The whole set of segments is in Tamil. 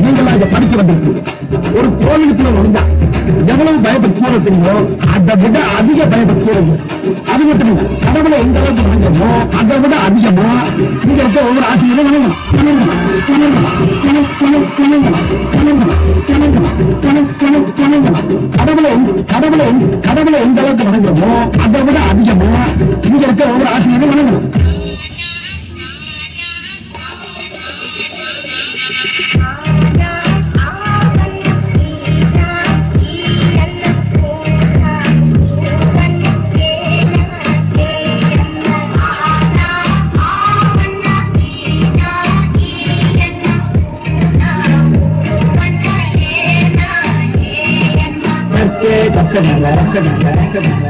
நீங்களா இதை படிக்க வந்திருக்கு. ஒரு கோவிலுக்குள்ள நுழைஞ்சா எவ்வளவு பயப்பட தெரியுமோ அதை விட அதிக பயப்பட. அது மட்டும் இல்ல, கடவுளை எந்த அளவுக்கு வணங்குறோமோ அதை விட அதிகமா இங்க இருக்க ஒவ்வொரு ஆசிரியரும் வணங்கணும். கடவுளை எந்த அளவுக்கு வணங்குறோமோ அதை விட அதிகமா இங்க இருக்க ஒவ்வொரு ஆசிரியரும் வணங்கணும்.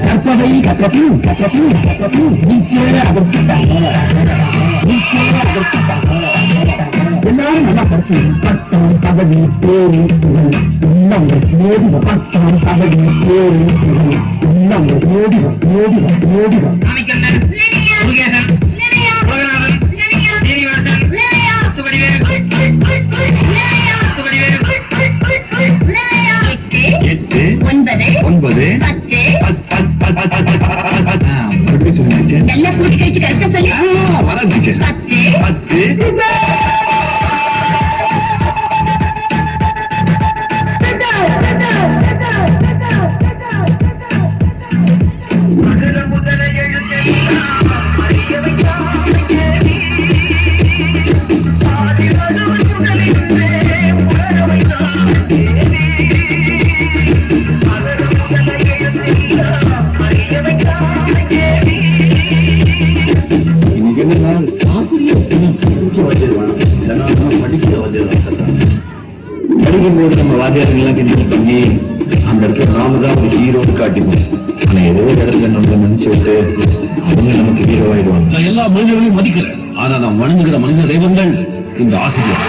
கற்பவை கற்றபின் எல்லாரும் நல்லா படிச்சு பட்டம் பதவி பேரு எல்லாம் பட்டம் பதவி பேரு எல்லாம் முருகேசன், உலகநாதன், சீனிவாசன், முத்துவடிவேல், எட்டு 9 9 நல்லா கூட்டி கழிச்சு கரெக்டா சொல்லி வர டீச்சர் 10 படிக்கும்போது நம்ம வாத்தியாரங்கள்லாம் கிண்டல் பண்ணி அந்த இடத்துல நாம தான் ஒரு ஹீரோன்னு காட்டிப்போம். ஆனா ஏதோ ஒரு இடத்துல நம்மளை மன்னிச்சு விட்டு அவங்க நமக்கு ஹீரோ ஆயிடுவாங்க. நான் எல்லா மனிதர்களையும் மதிக்கிறேன். ஆனா நான் வணங்குகிற மனித தெய்வங்கள் இந்த ஆசிரியர்.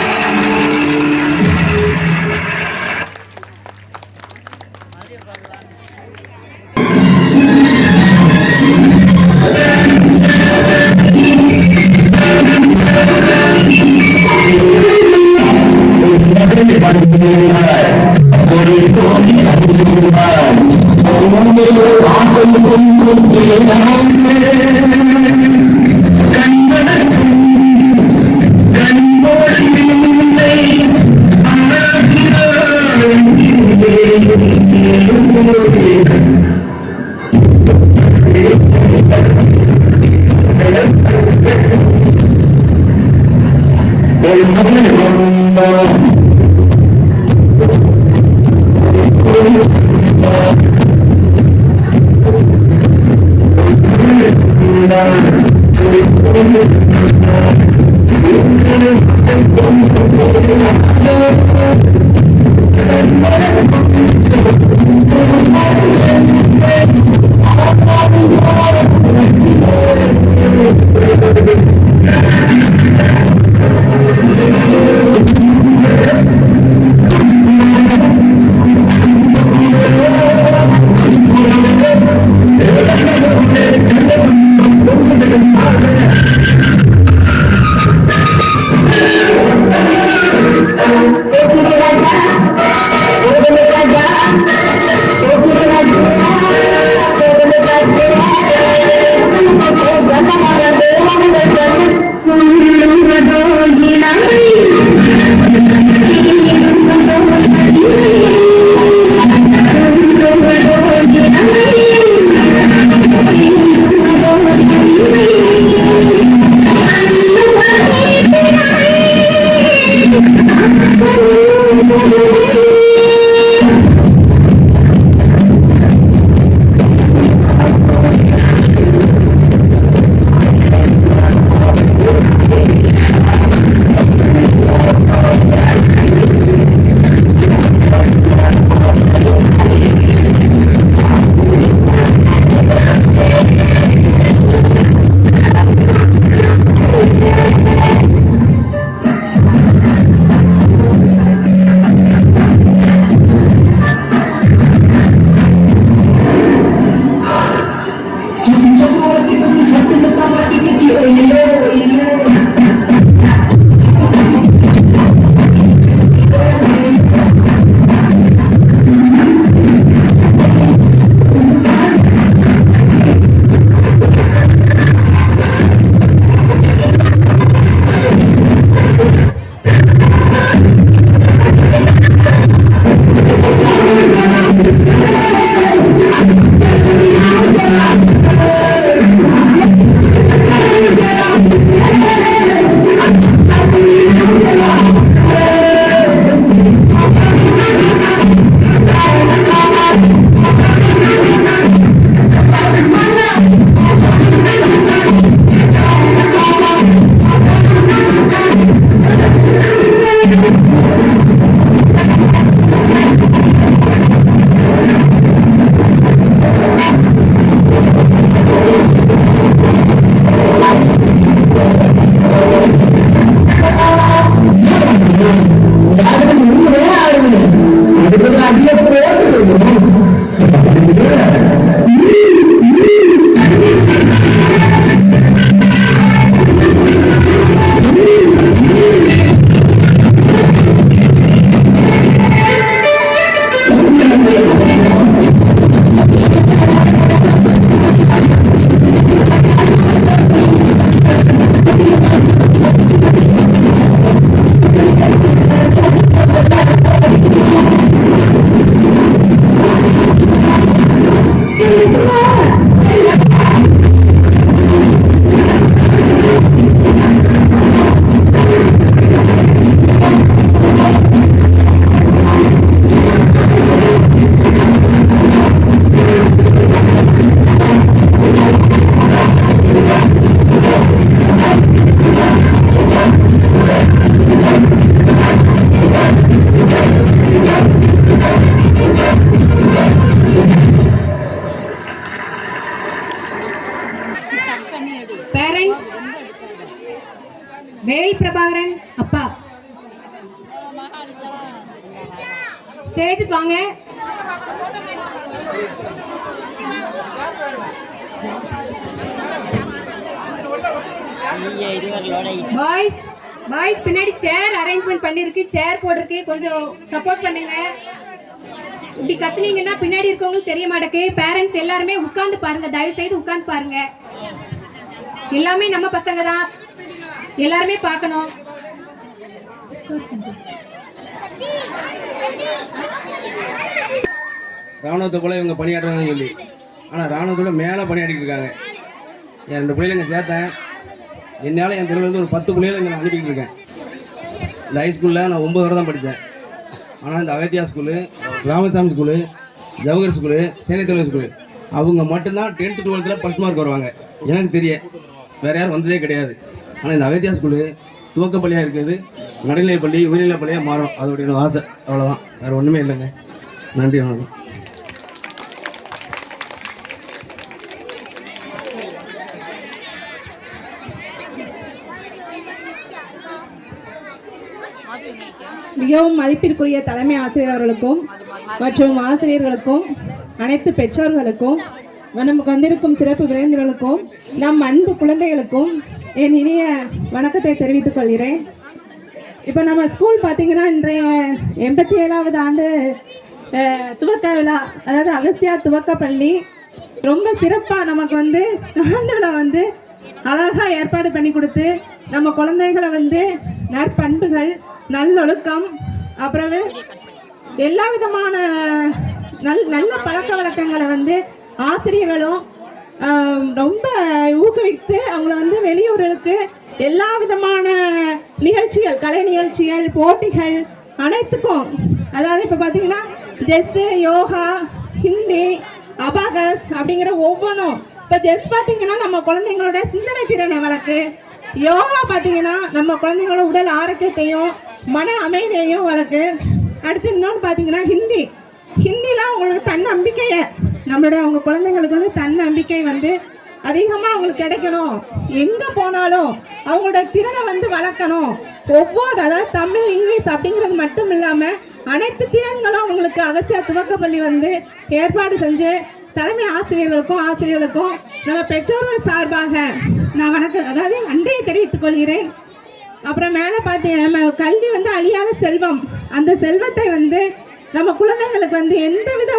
பிரபாகரன், வேல் பிரபாகரன் அப்பா ஸ்டேஜுக்கு வாங்க. பாய்ஸ் பாய்ஸ் பின்னாடி சேர் அரேஞ்ச்மெண்ட் பண்ணிருக்கு, சேர் போட்டிருக்கு, கொஞ்சம் சப்போர்ட் பண்ணுங்க. இப்படி கத்துனீங்கன்னா பின்னாடி இருக்கவங்களுக்கு தெரிய மாட்டேக்கு. பேரண்ட்ஸ் எல்லாருமே உட்கார்ந்து பாருங்க, தயவு செய்து உட்கார்ந்து பாருங்க. எல்லாமே நம்ம பசங்க தான், எல்லாருமே பார்க்கணும். ராணுவத்தை போல இவங்க பணியாற்றுறாங்கன்னு சொல்லி, ஆனால் ராணுவத்தோட மேலே பணியாற்றிட்டு இருக்காங்க. என் 2 பிள்ளைகள் இங்கே சேர்த்தேன். என்னால் என் தெருவிலேருந்து ஒரு 10 பிள்ளைகள் இங்கே நான் அனுப்பிக்கிட்டு இருக்கேன். இந்த ஹைஸ்கூலில் நான் 9 வரை தான் படித்தேன். ஆனால் இந்த Agathiya school, Ramasamy school, Jawahar school, சேனைத்தலைவர் ஸ்கூலு அவங்க மட்டும்தான் 10th 12th ஃபர்ஸ்ட் மார்க் வருவாங்க. எனக்கு தெரிய வேறு யாரும் வந்ததே கிடையாது. ஆனால் இந்த அகத்தியா ஸ்கூலு துவக்கப்பள்ளியாக இருக்குது, நடுநிலைப் பள்ளி உயர்நிலைப் பள்ளியாக மாறும். அதோடைய ஆசை, அவ்வளோதான், வேறு ஒன்றுமே இல்லைங்க. நன்றி, வணக்கம். மிகவும் மதிப்பிற்குரிய தலைமை ஆசிரியர் அவர்களுக்கும் மற்றும் ஆசிரியர்களுக்கும் அனைத்து பெற்றோர்களுக்கும் நமக்கு வந்திருக்கும் சிறப்பு விருந்தினர்களுக்கும் நம் அன்பு குழந்தைகளுக்கும் என் இனிய வணக்கத்தை தெரிவித்துக் கொள்கிறேன். இப்போ நம்ம ஸ்கூல் பார்த்திங்கன்னா இன்றைய 87வது ஆண்டு துவக்க விழா, அதாவது அகஸ்தியா துவக்கப்பள்ளி ரொம்ப சிறப்பாக நமக்கு வந்து ஆண்டு விழா வந்து அழகாக ஏற்பாடு பண்ணி கொடுத்து நம்ம குழந்தைகளை வந்து நற்பண்புகள், நல்லொழுக்கம், அப்புறமே எல்லா விதமான நல்ல பழக்க வழக்கங்களை வந்து ஆசிரியர்களும் ரொம்ப ஊக்குவித்து அவங்கள வந்து வெளியூர்களுக்கு எல்லா விதமான நிகழ்ச்சிகள், கலை நிகழ்ச்சிகள், போட்டிகள் அனைத்துக்கும், அதாவது இப்போ பார்த்தீங்கன்னா செஸ்ஸு, யோகா, ஹிந்தி, அபாகஸ் அப்படிங்கிற ஒவ்வொன்றும். இப்போ செஸ் பார்த்தீங்கன்னா நம்ம குழந்தைங்களோட சிந்தனை திறனை வளர்க்கு, யோகா பார்த்தீங்கன்னா நம்ம குழந்தைங்களோட உடல் ஆரோக்கியத்தையும் மன அமைதியையும் வளர்க்கு. அடுத்து இன்னொன்று பார்த்தீங்கன்னா ஹிந்திலாம் அவங்களுக்கு தன்னம்பிக்கையை, அவங்க குழந்தைங்களுக்கு வந்து தன்னம்பிக்கை வந்து அதிகமாக அவங்களுக்கு கிடைக்கணும். எங்கே போனாலும் அவங்களோட திறனை வந்து வளர்க்கணும். அதாவது தமிழ், இங்கிலீஷ் அப்படிங்கிறது மட்டும் இல்லாமல் அனைத்து திறன்களும் அவங்களுக்கு அகஸ்தியா துவக்கப்பள்ளி வந்து ஏற்பாடு செஞ்சு தலைமை ஆசிரியர்களுக்கும் நம்ம பெற்றோர்கள் சார்பாக நான் அதாவது நன்றியை தெரிவித்துக் கொள்கிறேன். அப்புறம் மேலே பார்த்தீங்கன்னா நம்ம கல்வி வந்து அழியாத செல்வம். அந்த செல்வத்தை வந்து நம்ம குழந்தைங்களுக்கு வந்து எந்த வித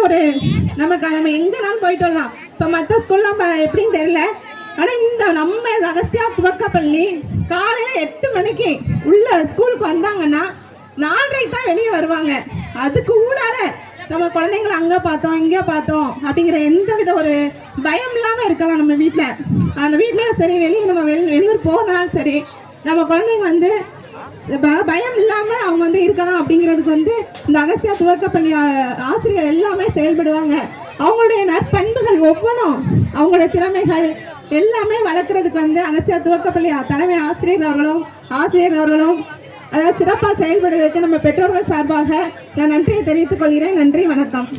நம்ம எங்கேனாலும் போயிட்டு வரலாம். இப்போ மற்ற ஸ்கூல்லாம் எப்படின்னு தெரியல, ஆனால் இந்த நம்ம அகஸ்தியா துவக்கப்பள்ளி காலையில் 8 மணிக்கு உள்ள ஸ்கூலுக்கு வந்தாங்கன்னா 4:30 தான் வெளியே வருவாங்க. அதுக்கு ஊடால நம்ம குழந்தைங்களை அங்கே பார்த்தோம் இங்கே பார்த்தோம் அப்படிங்கிற எந்த வித பயம் இல்லாமல் இருக்கலாம். நம்ம வீட்டில் அந்த வீட்லேயும் சரி, நம்ம வெளியூர் போனாலும் சரி, நம்ம குழந்தைங்க வந்து பயம் இல்லாமல் அவங்க வந்து இருக்கலாம். அப்படிங்கிறதுக்கு வந்து இந்த அகஸ்தியா துவக்கப்பள்ளி ஆசிரியர் எல்லாமே செயல்படுவாங்க. அவங்களுடைய நற்பண்புகள் ஒவ்வொன்றும், அவங்களுடைய திறமைகள் எல்லாமே வளர்க்குறதுக்கு வந்து அகஸ்தியா துவக்கப்பள்ளி தலைமை ஆசிரியர் அவர்களும் அதாவது சிறப்பாக செயல்படுவதற்கு நம்ம பெற்றோர்கள் சார்பாக நான் நன்றியை தெரிவித்துக் கொள்கிறேன். நன்றி, வணக்கம்.